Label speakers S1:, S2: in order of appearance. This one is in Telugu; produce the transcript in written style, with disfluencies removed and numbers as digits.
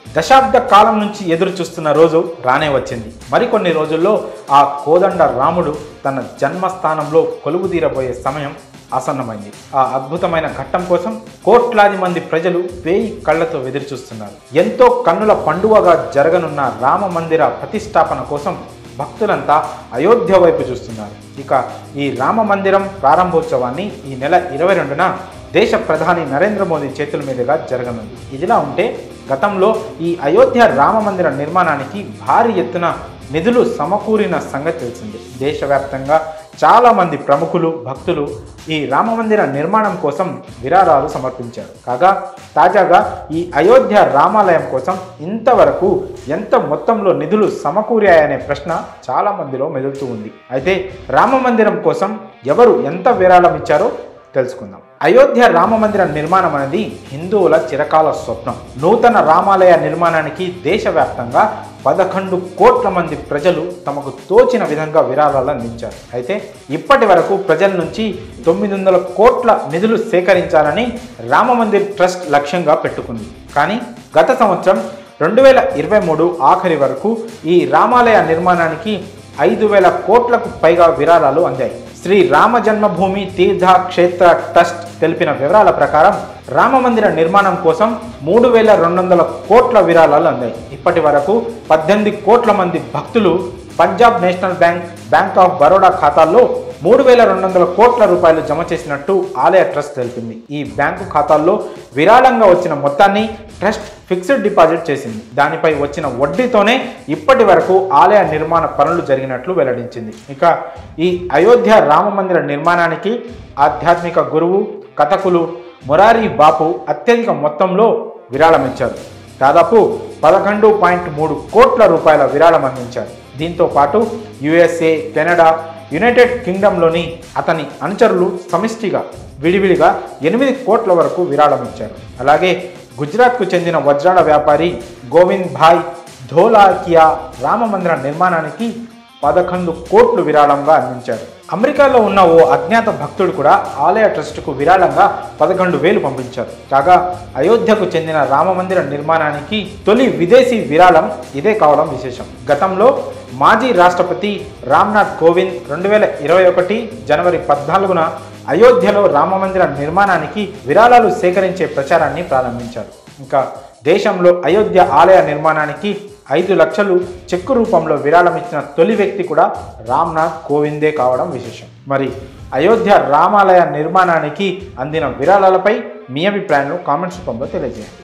S1: దశాబ్ద కాలం నుంచి ఎదురు చూస్తున్న రోజు రానే వచ్చింది. మరికొన్ని రోజుల్లో ఆ కోదండ రాముడు తన జన్మస్థానంలో కొలువుదీరబోయే సమయం ఆసన్నమైంది. ఆ అద్భుతమైన ఘట్టం కోసం కోట్లాది మంది ప్రజలు వేయి కళ్లతో ఎదురుచూస్తున్నారు. ఎంతో కన్నుల పండువగా జరగనున్న రామ మందిర ప్రతిష్టాపన కోసం భక్తులంతా అయోధ్య వైపు చూస్తున్నారు. ఇక ఈ రామ మందిరం ప్రారంభోత్సవాన్ని ఈ నెల 22న దేశ ప్రధాని నరేంద్ర మోదీ చేతుల మీదుగా జరగనుంది. ఇదిలా ఉంటే గతంలో ఈ అయోధ్య రామ మందిర నిర్మాణానికి భారీ ఎత్తున నిధులు సమకూరిన సంగతి తెలిసింది. దేశవ్యాప్తంగా చాలామంది ప్రముఖులు భక్తులు ఈ రామ మందిర నిర్మాణం కోసం విరాళాలు సమర్పించారు. కాగా తాజాగా ఈ అయోధ్య రామాలయం కోసం ఇంతవరకు ఎంత మొత్తంలో నిధులు సమకూరాయనే ప్రశ్న చాలా మందిలో మెదులుతూ ఉంది. అయితే రామ మందిరం కోసం ఎవరు ఎంత విరాళం ఇచ్చారో తెలుసుకుందాం. అయోధ్య రామ మందిర నిర్మాణం అనేది హిందువుల చిరకాల స్వప్నం. నూతన రామాలయ నిర్మాణానికి దేశవ్యాప్తంగా 11 కోట్ల మంది ప్రజలు తమకు తోచిన విధంగా విరాళాలు అందించారు. అయితే ఇప్పటి వరకు ప్రజల నుంచి 900 కోట్ల నిధులు సేకరించాలని రామ మందిర్ ట్రస్ట్ లక్ష్యంగా పెట్టుకుంది. కానీ గత సంవత్సరం 2023 ఆఖరి వరకు ఈ రామాలయ నిర్మాణానికి 5,000 కోట్లకు పైగా విరాళాలు అందాయి. శ్రీ రామ జన్మభూమి తీర్థ క్షేత్ర ట్రస్ట్ తెలిపిన వివరాల ప్రకారం రామ మందిర నిర్మాణం కోసం 3,200 కోట్ల విరాళాలు అందాయి. ఇప్పటి వరకు 18 కోట్ల మంది భక్తులు Punjab national bank, bank of Baroda ఖాతాల్లో 3,200 కోట్ల రూపాయలు జమ చేసినట్టు ఆలయ ట్రస్ట్ తెలిపింది. ఈ బ్యాంకు ఖాతాల్లో విరాళంగా వచ్చిన మొత్తాన్ని ట్రస్ట్ ఫిక్స్డ్ డిపాజిట్ చేసింది. దానిపై వచ్చిన వడ్డీతోనే ఇప్పటి వరకు ఆలయ నిర్మాణ పనులు జరిగినట్లు వెల్లడించింది. ఇక ఈ అయోధ్య రామ మందిర నిర్మాణానికి ఆధ్యాత్మిక గురువు కథకులు మొరారి బాపు అత్యధిక మొత్తంలో విరాళం ఇచ్చారు. దాదాపు 11.3 కోట్ల రూపాయల విరాళం అందించారు. దీంతో పాటు USA, కెనడా, యునైటెడ్ కింగ్డమ్లోని అతని అనుచరులు సమిష్టిగా విడివిడిగా 8 కోట్ల వరకు విరాళం ఇచ్చారు. అలాగే గుజరాత్కు చెందిన వజ్రాల వ్యాపారి గోవింద్ భాయ్ ధోలాకియా రామ మందిర నిర్మాణానికి 11 కోట్లు విరాళంగా అందించారు. అమెరికాలో ఉన్న ఓ అజ్ఞాత భక్తుడు కూడా ఆలయ ట్రస్టుకు విరాళంగా 11,000 పంపించారు. కాగా అయోధ్యకు చెందిన రామ మందిర నిర్మాణానికి తొలి విదేశీ విరాళం ఇదే కావడం విశేషం. గతంలో మాజీ రాష్ట్రపతి రామ్నాథ్ కోవింద్ 2021 జనవరి 14న అయోధ్యలో రామ మందిర నిర్మాణానికి విరాళాలు సేకరించే ప్రచారాన్ని ప్రారంభించారు. ఇంకా దేశంలో అయోధ్య ఆలయ నిర్మాణానికి 5 లక్షలు చెక్కు రూపంలో విరాళం ఇచ్చిన తొలి వ్యక్తి కూడా రామ్నాథ్ కోవిందే కావడం విశేషం. మరి అయోధ్య రామాలయ నిర్మాణానికి అందిన విరాళాలపై మీ అభిప్రాయాలను కామెంట్స్ రూపంలో తెలియజేయండి.